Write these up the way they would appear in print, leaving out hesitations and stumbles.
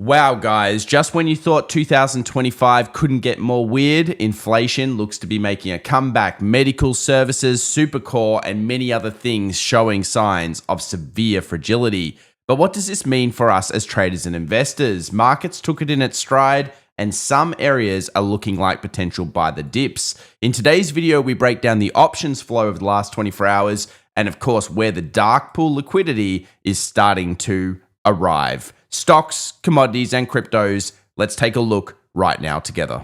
Wow, guys, just when you thought 2025 couldn't get more weird, inflation looks to be making a comeback. Medical services, supercore, and many other things showing signs of severe fragility. But what does this mean for us as traders and investors? Markets took it in its stride, and some areas are looking like potential buy the dips. In today's video, we break down the options flow over the last 24 hours, and of course, where the dark pool liquidity is starting to arrive. Stocks, commodities, and cryptos. Let's take a look right now together.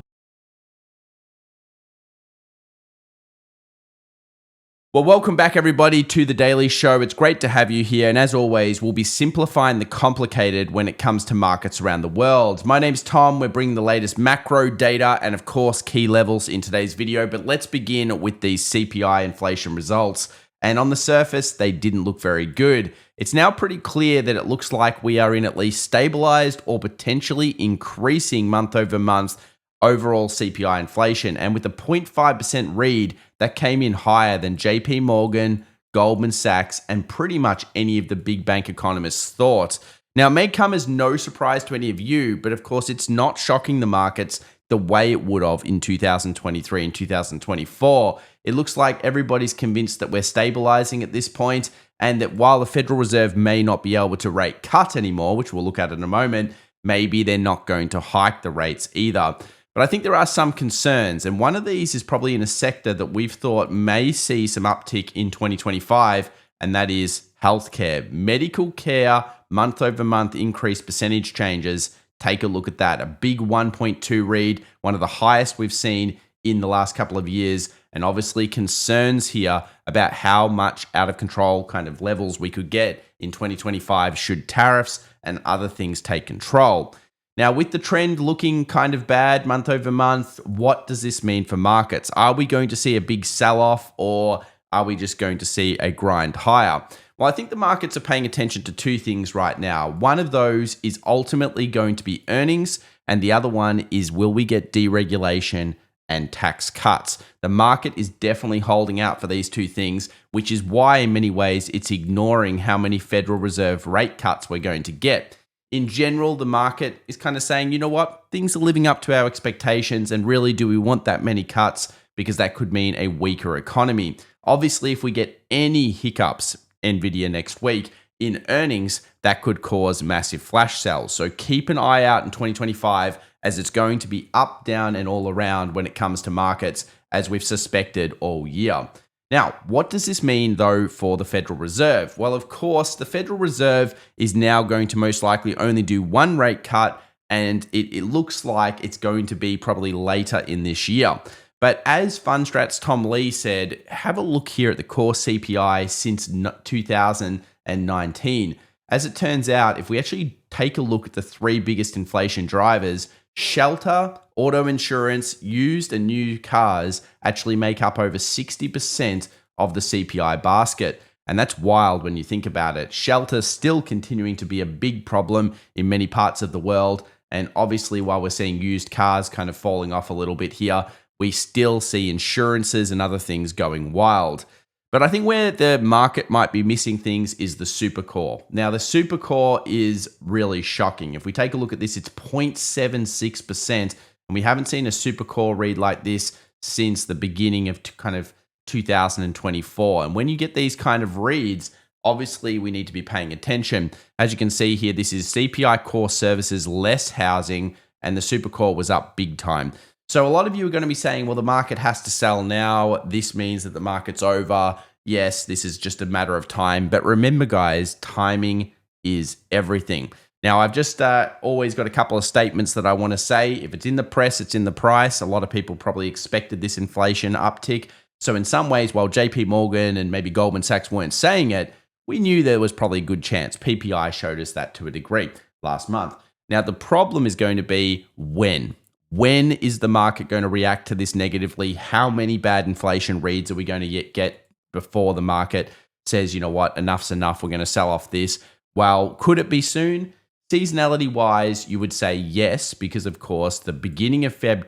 Well, welcome back, everybody, to the Daily Show. It's great to have you here. And as always, we'll be simplifying the complicated when it comes to markets around the world. My name's Tom. We're bringing the latest macro data and, of course, key levels in today's video. But let's begin with these CPI inflation results. And on the surface, they didn't look very good. It's now pretty clear that it looks like we are in at least stabilized or potentially increasing month over month overall CPI inflation. And with the 0.5% read, that came in higher than JP Morgan, Goldman Sachs, and pretty much any of the big bank economists thought. Now, it may come as no surprise to any of you, but of course, it's not shocking the markets the way it would have in 2023 and 2024. It looks like everybody's convinced that we're stabilizing at this point, and that while the Federal Reserve may not be able to rate cut anymore, which we'll look at in a moment, maybe they're not going to hike the rates either. But I think there are some concerns, and one of these is probably in a sector that we've thought may see some uptick in 2025, and that is healthcare. Medical care, month over month increased percentage changes. Take a look at that. A big 1.2 read, one of the highest we've seen in the last couple of years, and obviously concerns here about how much out of control kind of levels we could get in 2025 should tariffs and other things take control. Now, with the trend looking kind of bad month over month, what does this mean for markets? Are we going to see a big sell-off, or are we just going to see a grind higher? Well, I think the markets are paying attention to two things right now. One of those is ultimately going to be earnings, and the other one is, will we get deregulation and tax cuts? The market is definitely holding out for these two things, which is why in many ways it's ignoring how many Federal Reserve rate cuts we're going to get. In general, the market is kind of saying, you know what, things are living up to our expectations, and really, do we want that many cuts? Because that could mean a weaker economy. Obviously, if we get any hiccups, Nvidia next week, in earnings, that could cause massive flash sells. So keep an eye out in 2025, as it's going to be up, down, and all around when it comes to markets, as we've suspected all year. Now, what does this mean, though, for the Federal Reserve? Well, of course, the Federal Reserve is now going to most likely only do one rate cut, and it looks like it's going to be probably later in this year. But as Fundstrat's Tom Lee said, have a look here at the core CPI since 2019. As it turns out, if we actually take a look at the three biggest inflation drivers, shelter, auto insurance, used and new cars actually make up over 60% of the CPI basket. And that's wild when you think about it. Shelter still continuing to be a big problem in many parts of the world. And obviously, while we're seeing used cars kind of falling off a little bit here, we still see insurances and other things going wild. But I think where the market might be missing things is the supercore. Now, the supercore is really shocking. If we take a look at this, it's 0.76%, and we haven't seen a supercore read like this since the beginning of kind of 2024. And when you get these kind of reads, obviously we need to be paying attention. As you can see here, this is CPI core services less housing, and the supercore was up big time. So a lot of you are going to be saying, well, the market has to sell now. This means that the market's over. Yes, this is just a matter of time. But remember, guys, timing is everything. Now, I've just always got a couple of statements that I want to say. If it's in the press, it's in the price. A lot of people probably expected this inflation uptick. So in some ways, while JP Morgan and maybe Goldman Sachs weren't saying it, we knew there was probably a good chance. PPI showed us that to a degree last month. Now, the problem is going to be when. When is the market going to react to this negatively? How many bad inflation reads are we going to get before the market says, you know what, enough's enough, we're going to sell off this? Well, could it be soon? Seasonality-wise, you would say yes, because of course the beginning of Feb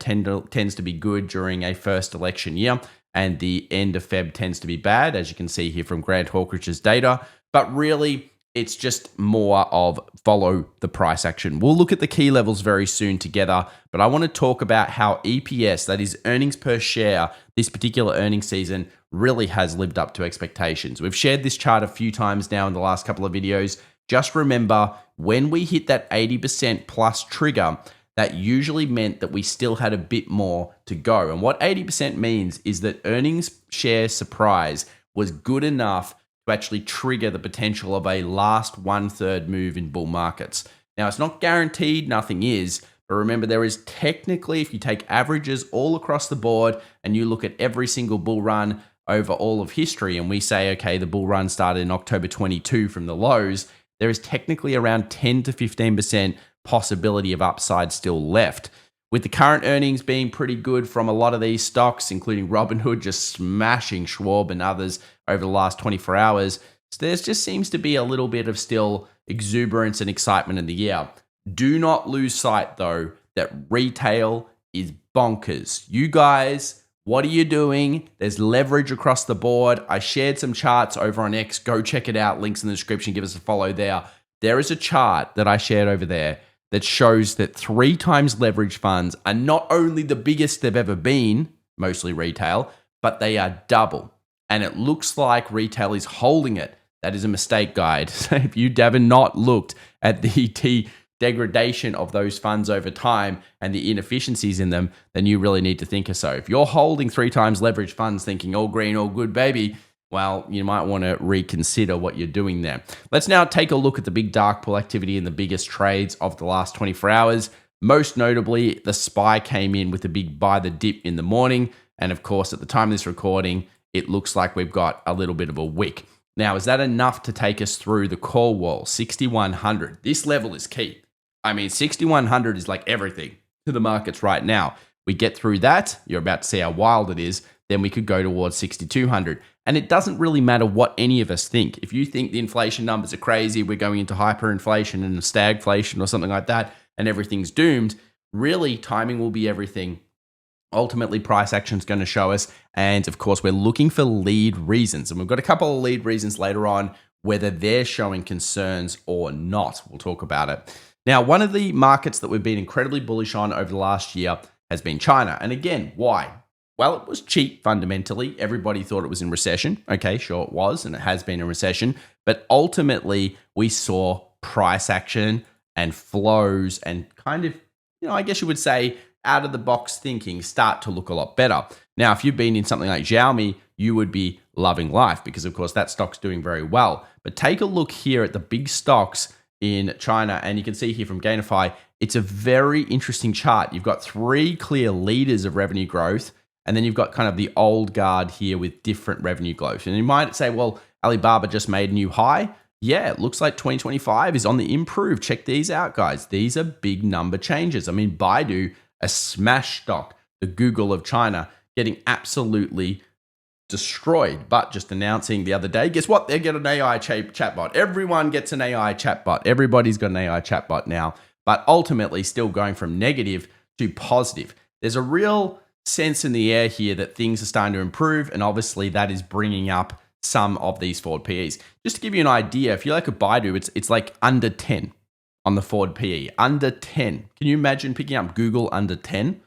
tends to be good during a first election year, and the end of Feb tends to be bad, as you can see here from Grant Hawkridge's data. But really, It's just more of follow the price action. We'll look at the key levels very soon together, but I want to talk about how EPS, that is earnings per share, this particular earnings season really has lived up to expectations. We've shared this chart a few times now in the last couple of videos. Just remember, when we hit that 80% plus trigger, that usually meant that we still had a bit more to go. And what 80% means is that earnings share surprise was good enough to actually trigger the potential of a last 1/3 move in bull markets. Now, it's not guaranteed, nothing is, but remember there is technically, if you take averages all across the board and you look at every single bull run over all of history, and we say, okay, the bull run started in October 22 from the lows, there is technically around 10 to 15% possibility of upside still left. With the current earnings being pretty good from a lot of these stocks, including Robinhood just smashing Schwab and others over the last 24 hours, so there just seems to be a little bit of still exuberance and excitement in the year. Do not lose sight, though, that retail is bonkers. You guys, what are you doing? There's leverage across the board. I shared some charts over on X. Go check it out. Links in the description. Give us a follow there. There is a chart that I shared over there that shows that 3 times leverage funds are not only the biggest they've ever been, mostly retail, but they are double. And it looks like retail is holding it. That is a mistake, guide. So if you have not looked at the degradation of those funds over time and the inefficiencies in them, then you really need to think of so. If you're holding 3 times leverage funds thinking all green, all good, baby, well, you might want to reconsider what you're doing there. Let's now take a look at the big dark pool activity in the biggest trades of the last 24 hours. Most notably, the SPY came in with a big buy the dip in the morning. And of course, at the time of this recording, it looks like we've got a little bit of a wick. Now, is that enough to take us through the call wall, 6,100? This level is key. I mean, 6,100 is like everything to the markets right now. We get through that, you're about to see how wild it is, then we could go towards 6,200. And it doesn't really matter what any of us think. If you think the inflation numbers are crazy, we're going into hyperinflation and stagflation or something like that, and everything's doomed, really timing will be everything. Ultimately, price action is going to show us. And of course, we're looking for lead reasons. And we've got a couple of lead reasons later on, whether they're showing concerns or not. We'll talk about it. Now, one of the markets that we've been incredibly bullish on over the last year has been China. And again, why? Well, it was cheap fundamentally. Everybody thought it was in recession. Okay, sure it was, and it has been in recession. But ultimately, we saw price action and flows and kind of, I guess you would say, out of the box thinking start to look a lot better. Now, if you've been in something like Xiaomi, you would be loving life because, of course, that stock's doing very well. But take a look here at the big stocks in China, and you can see here from Gainify, it's a very interesting chart. You've got 3 clear leaders of revenue growth, and then you've got kind of the old guard here with different revenue growth. And you might say, well, Alibaba just made a new high. Yeah, it looks like 2025 is on the improve. Check these out, guys. These are big number changes. I mean, Baidu, a smash stock, the Google of China, getting absolutely destroyed, but just announcing the other day, guess what? They get an AI chatbot. Everyone gets an AI chatbot. Everybody's got an AI chatbot now, but ultimately still going from negative to positive. There's a real sense in the air here that things are starting to improve, and obviously that is bringing up some of these forward PEs. Just to give you an idea, if you like a Baidu, it's like under 10 on the forward PE, under 10. Can you imagine picking up Google under 10?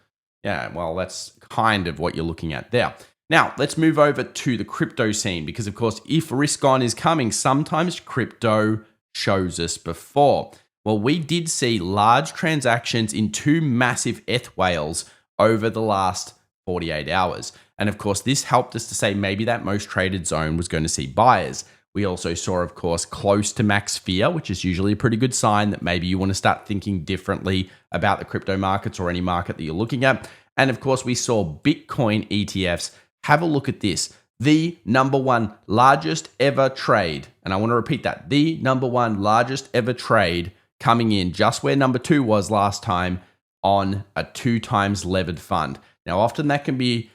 Yeah, well, that's kind of what you're looking at there. Now, let's move over to the crypto scene because, of course, if risk on is coming, sometimes crypto shows us before. Well, we did see large transactions in 2 massive ETH whales over the last 48 hours. And of course, this helped us to say maybe that most traded zone was going to see buyers. We also saw, of course, close to max fear, which is usually a pretty good sign that maybe you want to start thinking differently about the crypto markets or any market that you're looking at. And of course, we saw Bitcoin ETFs. Have a look at this. The number 1 largest ever trade. And I want to repeat that. The number 1 largest ever trade coming in just where number 2 was last time on a 2 times levered fund. Now, often that can be,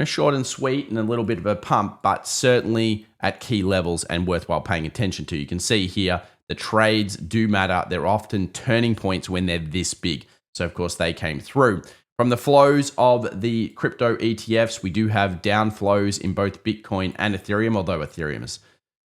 short and sweet and a little bit of a pump, but certainly at key levels and worthwhile paying attention to. You can see here, the trades do matter. They're often turning points when they're this big. So, of course, they came through. From the flows of the crypto ETFs, we do have down flows in both Bitcoin and Ethereum, although Ethereum is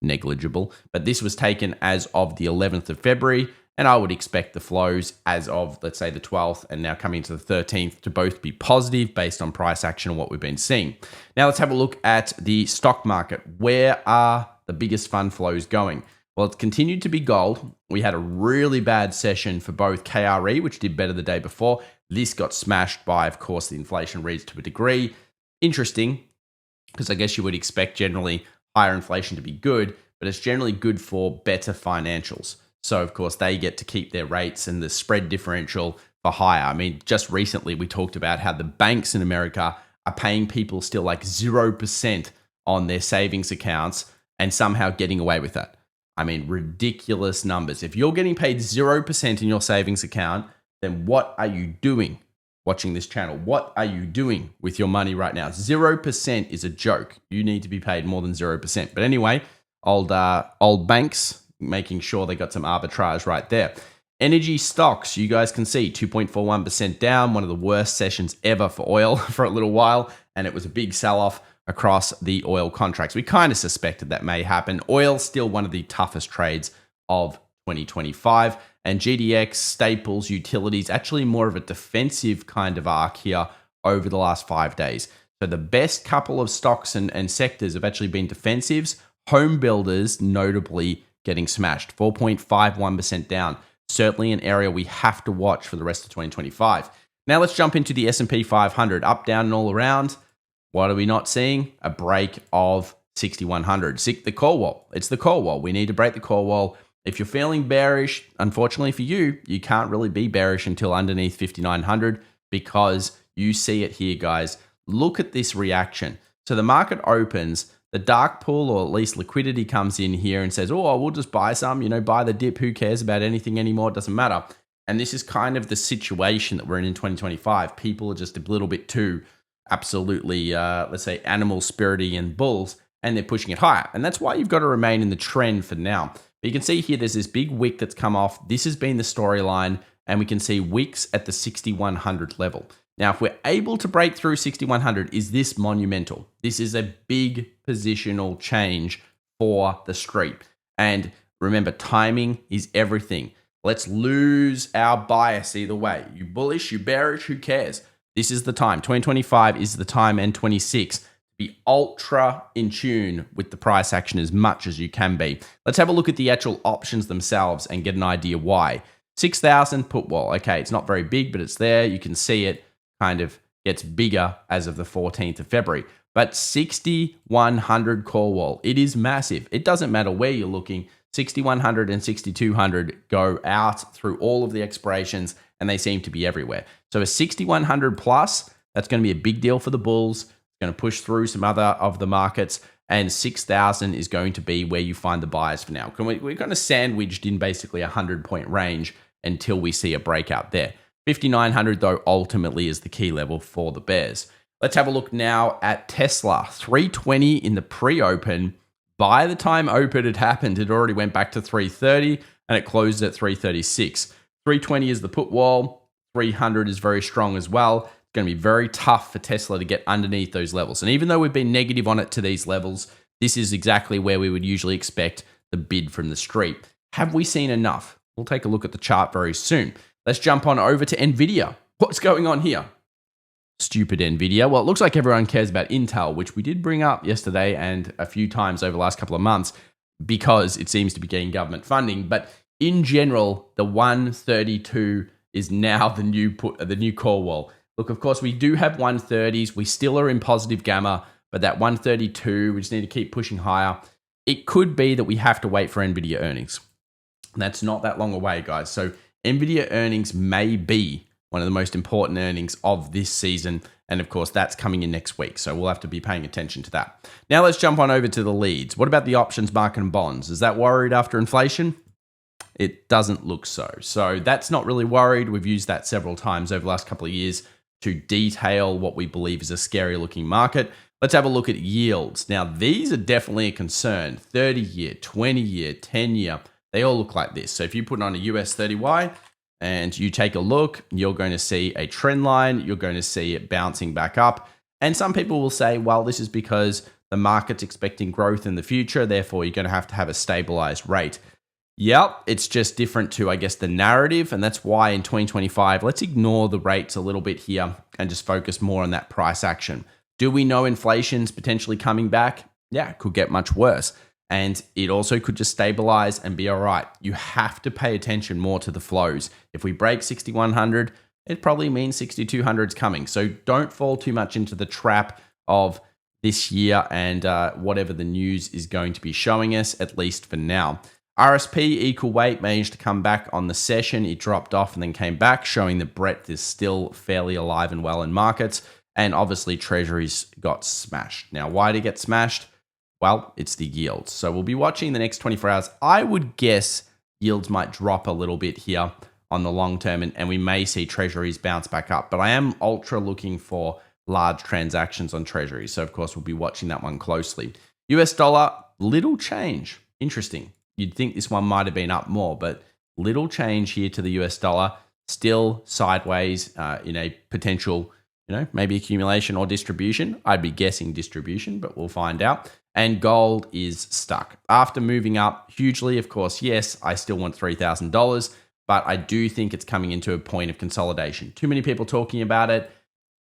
negligible, but this was taken as of the 11th of February. And I would expect the flows as of, let's say, the 12th and now coming to the 13th to both be positive based on price action and what we've been seeing. Now let's have a look at the stock market. Where are the biggest fund flows going? Well, it's continued to be gold. We had a really bad session for both KRE, which did better the day before. This got smashed by, of course, the inflation reads to a degree. Interesting, because I guess you would expect generally higher inflation to be good, but it's generally good for better financials. So, of course, they get to keep their rates and the spread differential for higher. I mean, just recently we talked about how the banks in America are paying people still like 0% on their savings accounts and somehow getting away with that. I mean, ridiculous numbers. If you're getting paid 0% in your savings account, then what are you doing watching this channel? What are you doing with your money right now? 0% is a joke. You need to be paid more than 0%. But anyway, old banks making sure they got some arbitrage right there. Energy stocks, you guys can see 2.41% down, one of the worst sessions ever for oil for a little while, and it was a big sell-off across the oil contracts. We kind of suspected that may happen. Oil still one of the toughest trades of 2025, and GDX, staples, utilities, actually more of a defensive kind of arc here over the last 5 days. So the best couple of stocks and sectors have actually been defensives. Home builders notably getting smashed, 4.51% down. Certainly an area we have to watch for the rest of 2025. Now let's jump into the S&P 500, up, down, and all around. What are we not seeing? A break of 6,100. The call wall. It's the call wall. We need to break the call wall. If you're feeling bearish, unfortunately for you, you can't really be bearish until underneath 5,900 because you see it here, guys. Look at this reaction. So the market opens, the dark pool, or at least liquidity, comes in here and says, oh, we'll just buy some, buy the dip. Who cares about anything anymore? It doesn't matter. And this is kind of the situation that we're in 2025. People are just a little bit too absolutely, let's say, animal spirity and bulls, and they're pushing it higher. And that's why you've got to remain in the trend for now. But you can see here, there's this big wick that's come off. This has been the storyline, and we can see wicks at the 6,100 level. Now, if we're able to break through 6,100, is this monumental? This is a big positional change for the street. And remember, timing is everything. Let's lose our bias either way. You bullish, you bearish, who cares? This is the time. 2025 is the time, and 26. Be ultra in tune with the price action as much as you can be. Let's have a look at the actual options themselves and get an idea why. 6,000 put wall. Okay, it's not very big, but it's there. You can see it kind of gets bigger as of the 14th of February. But 6,100 call wall, it is massive. It doesn't matter where you're looking. 6,100 and 6,200 go out through all of the expirations, and they seem to be everywhere. So a 6,100 plus, that's going to be a big deal for the bulls. It's going to push through some other of the markets, and 6,000 is going to be where you find the buyers for now. We're kind of sandwiched in basically a 100-point range until we see a breakout there. 5,900, though, ultimately is the key level for the bears. Let's have a look now at Tesla. 320 in the pre-open. By the time open had happened, it already went back to 330, and it closed at 336. 320 is the put wall. 300 is very strong as well. It's going to be very tough for Tesla to get underneath those levels. And even though we've been negative on it to these levels, this is exactly where we would usually expect the bid from the street. Have we seen enough? We'll take a look at the chart very soon. Let's jump on over to NVIDIA. What's going on here? Stupid NVIDIA. Well, it looks like everyone cares about Intel, which we did bring up yesterday and a few times over the last couple of months because it seems to be getting government funding. But in general, the 132 is now the new call wall. Look, of course, we do have 130s. We still are in positive gamma, but that 132, we just need to keep pushing higher. It could be that we have to wait for NVIDIA earnings. That's not that long away, guys. So NVIDIA earnings may be one of the most important earnings of this season. And of course, that's coming in next week. So we'll have to be paying attention to that. Now let's jump on over to the leads. What about the options market and bonds? Is that worried after inflation? It doesn't look so. So that's not really worried. We've used that several times over the last couple of years to detail what we believe is a scary looking market. Let's have a look at yields. Now, these are definitely a concern. 30-year, 20-year, 10-year, they all look like this. So if you put on a US 30Y, and you take a look, you're going to see a trend line. You're going to see it bouncing back up. And some people will say, well, this is because The market's expecting growth in the future. Therefore, you're going to have a stabilized rate. Yep, it's just different to, I guess, the narrative. And that's why in 2025, let's ignore the rates a little bit here and just focus more on that price action. Do we know inflation's potentially coming back? Yeah, it could get much worse. And it also could just stabilize and be all right. You have to pay attention more to the flows. If we break 6,100, it probably means 6,200 is coming. So don't fall too much into the trap of this year and whatever the news is going to be showing us, at least for now. RSP equal weight managed to come back on the session. It dropped off and then came back, showing the breadth is still fairly alive and well in markets. And obviously, treasuries got smashed. Now, why did it get smashed? Well, it's the yields. So we'll be watching the next 24 hours. I would guess yields might drop a little bit here on the long term, and we may see treasuries bounce back up. But I am ultra looking for large transactions on treasuries. So, of course, we'll be watching that one closely. US dollar, little change. Interesting. You'd think this one might have been up more, but little change here to the US dollar. Still sideways in a potential, maybe accumulation or distribution. I'd be guessing distribution, but we'll find out. And gold is stuck. After moving up hugely, of course, yes, I still want $3,000, but I do think it's coming into a point of consolidation. Too many people talking about it.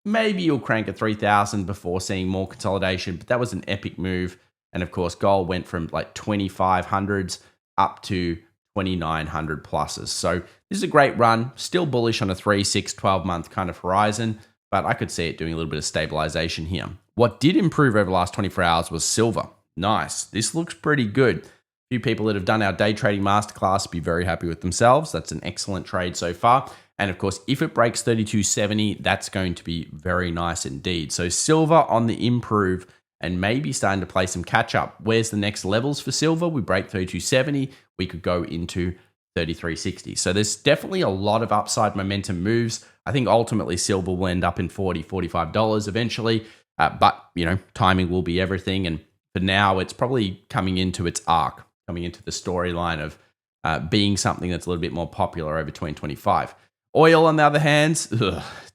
Maybe you'll crank at 3,000 before seeing more consolidation, but that was an epic move. And of course, gold went from like 2,500s up to 2,900 pluses. So this is a great run. Still bullish on a 3, 6, 12-month kind of horizon, but I could see it doing a little bit of stabilization here. What did improve over the last 24 hours was silver. Nice. This looks pretty good. A few people that have done our day trading masterclass be very happy with themselves. That's an excellent trade so far. And of course, if it breaks 32.70, that's going to be very nice indeed. So silver on the improve and maybe starting to play some catch up. Where's the next levels for silver? We break 32.70, we could go into 33.60. So there's definitely a lot of upside momentum moves. I think ultimately silver will end up in $40, $45 eventually. But, timing will be everything. And for now, it's probably coming into its arc, coming into the storyline of being something that's a little bit more popular over 2025. Oil, on the other hand,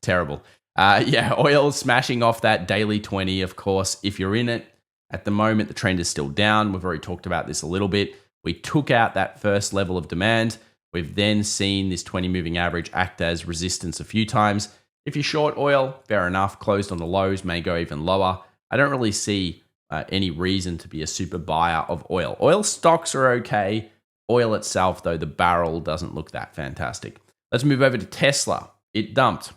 terrible. Oil smashing off that daily 20, of course. If you're in it at the moment, the trend is still down. We've already talked about this a little bit. We took out that first level of demand. We've then seen this 20 moving average act as resistance a few times. If you're short oil, fair enough. Closed on the lows, may go even lower. I don't really see any reason to be a super buyer of oil. Oil stocks are okay. Oil itself, though, the barrel doesn't look that fantastic. Let's move over to Tesla. It dumped,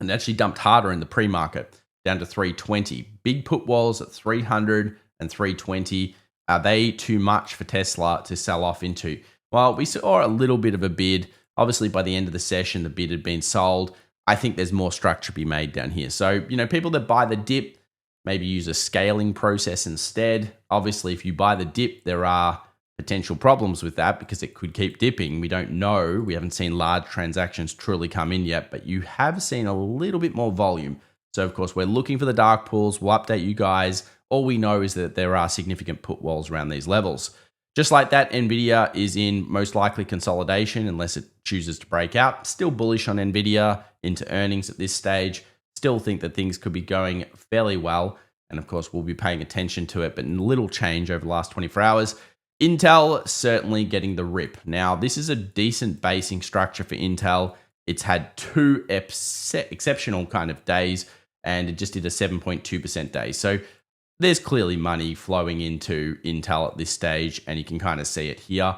and actually dumped harder in the pre-market, down to 320. Big put walls at 300 and 320. Are they too much for Tesla to sell off into? Well, we saw a little bit of a bid. Obviously, by the end of the session, the bid had been sold. I think there's more structure to be made down here. So, people that buy the dip, maybe use a scaling process instead. Obviously, if you buy the dip, there are potential problems with that because it could keep dipping. We don't know. We haven't seen large transactions truly come in yet, but you have seen a little bit more volume. So, of course, we're looking for the dark pools. We'll update you guys. All we know is that there are significant put walls around these levels. Just like that, Nvidia is in most likely consolidation unless it chooses to break out. Still bullish on Nvidia into earnings at this stage. Still think that things could be going fairly well. And of course, we'll be paying attention to it, but little change over the last 24 hours. Intel certainly getting the rip. Now, this is a decent basing structure for Intel. It's had two exceptional kind of days, and it just did a 7.2% day. So there's clearly money flowing into Intel at this stage, and you can kind of see it here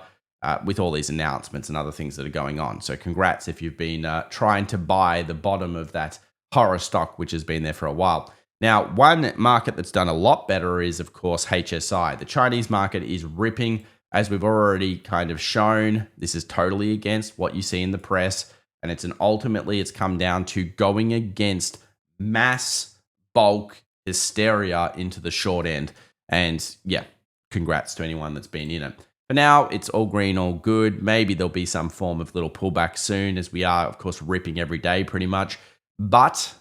with all these announcements and other things that are going on. So congrats if you've been trying to buy the bottom of that horror stock, which has been there for a while. Now, one market that's done a lot better is, of course, HSI. The Chinese market is ripping, as we've already kind of shown. This is totally against what you see in the press, and ultimately it's come down to going against mass bulk hysteria into the short end. And yeah, congrats to anyone that's been in it. For now, it's all green, all good. Maybe there'll be some form of little pullback soon, as we are, of course, ripping every day pretty much. But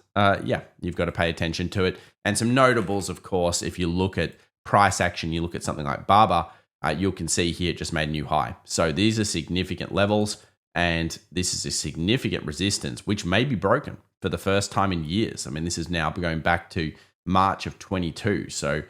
you've got to pay attention to it. And some notables, of course, if you look at price action, you look at something like Baba, you can see here it just made a new high. So these are significant levels, and this is a significant resistance, which may be broken for the first time in years. I mean, this is now going back to March of 22. So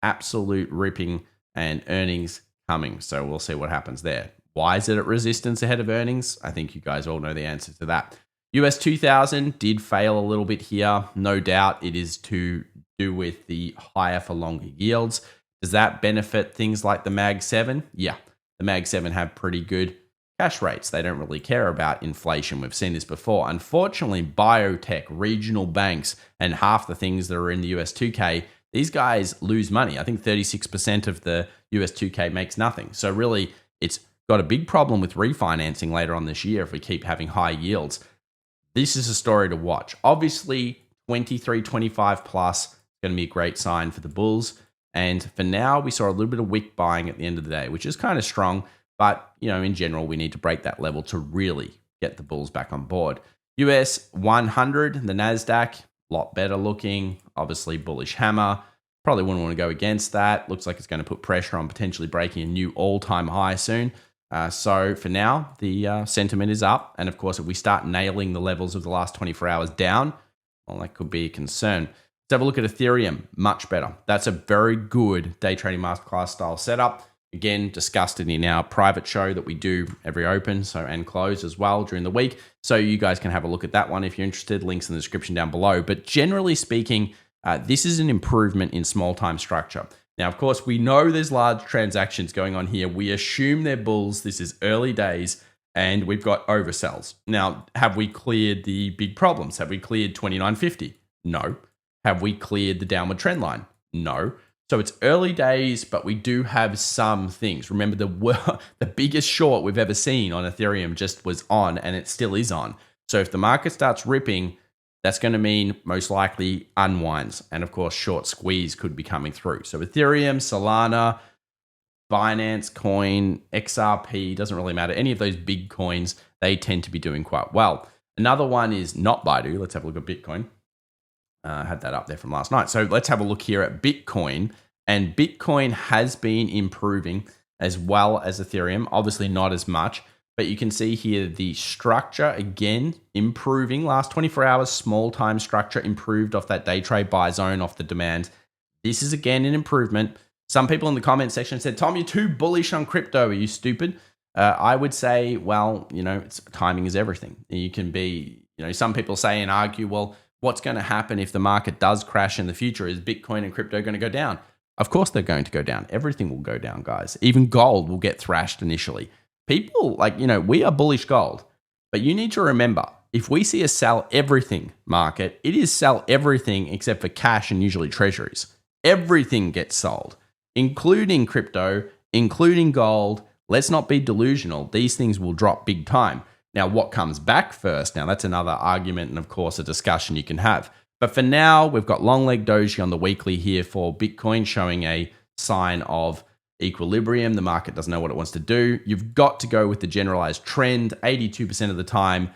absolute ripping and earnings coming. So we'll see what happens there. Why is it at resistance ahead of earnings? I think you guys all know the answer to that. US 2000 did fail a little bit here. No doubt it is to do with the higher for longer yields. Does that benefit things like the Mag 7? Yeah, the Mag 7 have pretty good cash rates. They don't really care about inflation. We've seen this before. Unfortunately, biotech, regional banks, and half the things that are in the US 2K, these guys lose money. I think 36% of the US 2K makes nothing. So really, it's got a big problem with refinancing later on this year if we keep having high yields. This is a story to watch. Obviously, 23, 25 plus is going to be a great sign for the bulls. And for now, we saw a little bit of wick buying at the end of the day, which is kind of strong. But, in general, we need to break that level to really get the bulls back on board. US 100, the NASDAQ, a lot better looking. Obviously, bullish hammer. Probably wouldn't want to go against that. Looks like it's going to put pressure on potentially breaking a new all-time high soon. So for now, the sentiment is up. And of course, if we start nailing the levels of the last 24 hours down, well, that could be a concern. Let's have a look at Ethereum. Much better. That's a very good day trading masterclass style setup. Again, discussed it in our private show that we do every open and close as well during the week. So you guys can have a look at that one if you're interested. Links in the description down below. But generally speaking, this is an improvement in small time structure. Now, of course, we know there's large transactions going on here. We assume they're bulls. This is early days, and we've got oversells. Now, have we cleared the big problems? Have we cleared 29.50? No. Have we cleared the downward trend line? No. So it's early days, but we do have some things. Remember, the biggest short we've ever seen on Ethereum just was on, and it still is on. So if the market starts ripping, that's going to mean most likely unwinds. And of course, short squeeze could be coming through. So Ethereum, Solana, Binance Coin, XRP, doesn't really matter. Any of those big coins, they tend to be doing quite well. Another one is not Baidu. Let's have a look at Bitcoin. I had that up there from last night. So let's have a look here at Bitcoin. And Bitcoin has been improving as well as Ethereum. Obviously not as much. But you can see here the structure, again, improving. Last 24 hours, small time structure improved off that day trade buy zone, off the demand. This is, again, an improvement. Some people in the comment section said, Tom, you're too bullish on crypto. Are you stupid? I would say, well, timing is everything. You can be, some people say and argue, well, what's going to happen if the market does crash in the future? Is Bitcoin and crypto going to go down? Of course they're going to go down. Everything will go down, guys. Even gold will get thrashed initially. People, we are bullish gold, but you need to remember, if we see a sell everything market, it is sell everything except for cash and usually treasuries. Everything gets sold, including crypto, including gold. Let's not be delusional. These things will drop big time. Now, what comes back first? Now, that's another argument and, of course, a discussion you can have. But for now, we've got long leg doji on the weekly here for Bitcoin showing a sign of equilibrium. The market doesn't know what it wants to do. You've got to go with the generalized trend. 82% of the time,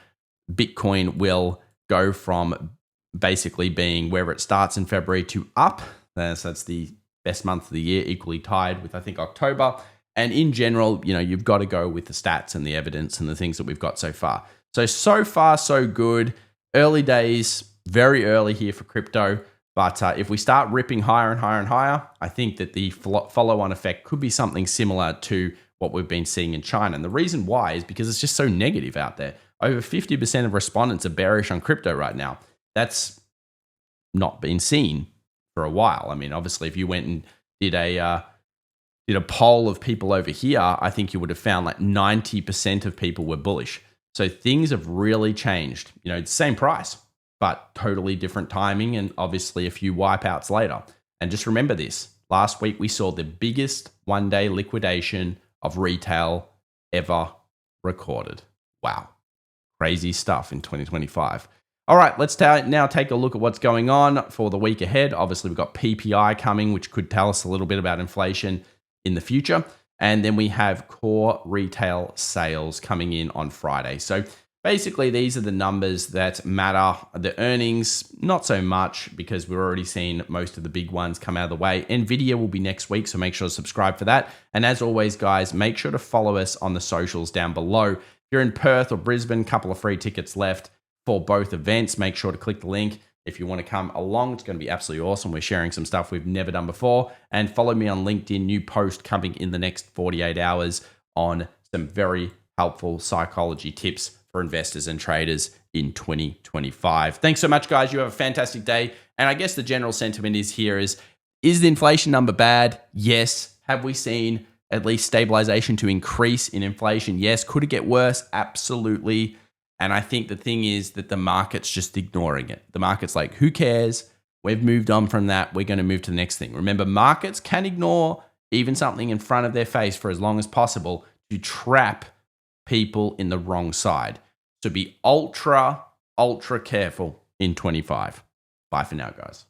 Bitcoin will go from basically being wherever it starts in February to up. So that's the best month of the year, equally tied with, I think, October. And in general, you've got to go with the stats and the evidence and the things that we've got so far. So far, so good. Early days, very early here for crypto. But if we start ripping higher and higher and higher, I think that the follow-on effect could be something similar to what we've been seeing in China. And the reason why is because it's just so negative out there. Over 50% of respondents are bearish on crypto right now. That's not been seen for a while. I mean, obviously, if you went and did a poll of people over here, I think you would have found like 90% of people were bullish. So things have really changed. It's the same price, but totally different timing and obviously a few wipeouts later. And just remember this, last week we saw the biggest one-day liquidation of retail ever recorded. Wow. Crazy stuff in 2025. All right, let's now take a look at what's going on for the week ahead. Obviously, we've got PPI coming, which could tell us a little bit about inflation in the future. And then we have core retail sales coming in on Friday. So basically, these are the numbers that matter. The earnings, not so much because we're already seeing most of the big ones come out of the way. NVIDIA will be next week, so make sure to subscribe for that. And as always, guys, make sure to follow us on the socials down below. If you're in Perth or Brisbane, a couple of free tickets left for both events. Make sure to click the link. If you want to come along, it's going to be absolutely awesome. We're sharing some stuff we've never done before. And follow me on LinkedIn, new post coming in the next 48 hours on some very helpful psychology tips for investors and traders in 2025. Thanks so much, guys. You have a fantastic day. And I guess the general sentiment is the inflation number bad? Yes. Have we seen at least stabilization to increase in inflation? Yes. Could it get worse? Absolutely. And I think the thing is that the market's just ignoring it. The market's like, who cares? We've moved on from that. We're going to move to the next thing. Remember, markets can ignore even something in front of their face for as long as possible to trap people in the wrong side. So be ultra, ultra careful in 25. Bye for now, guys.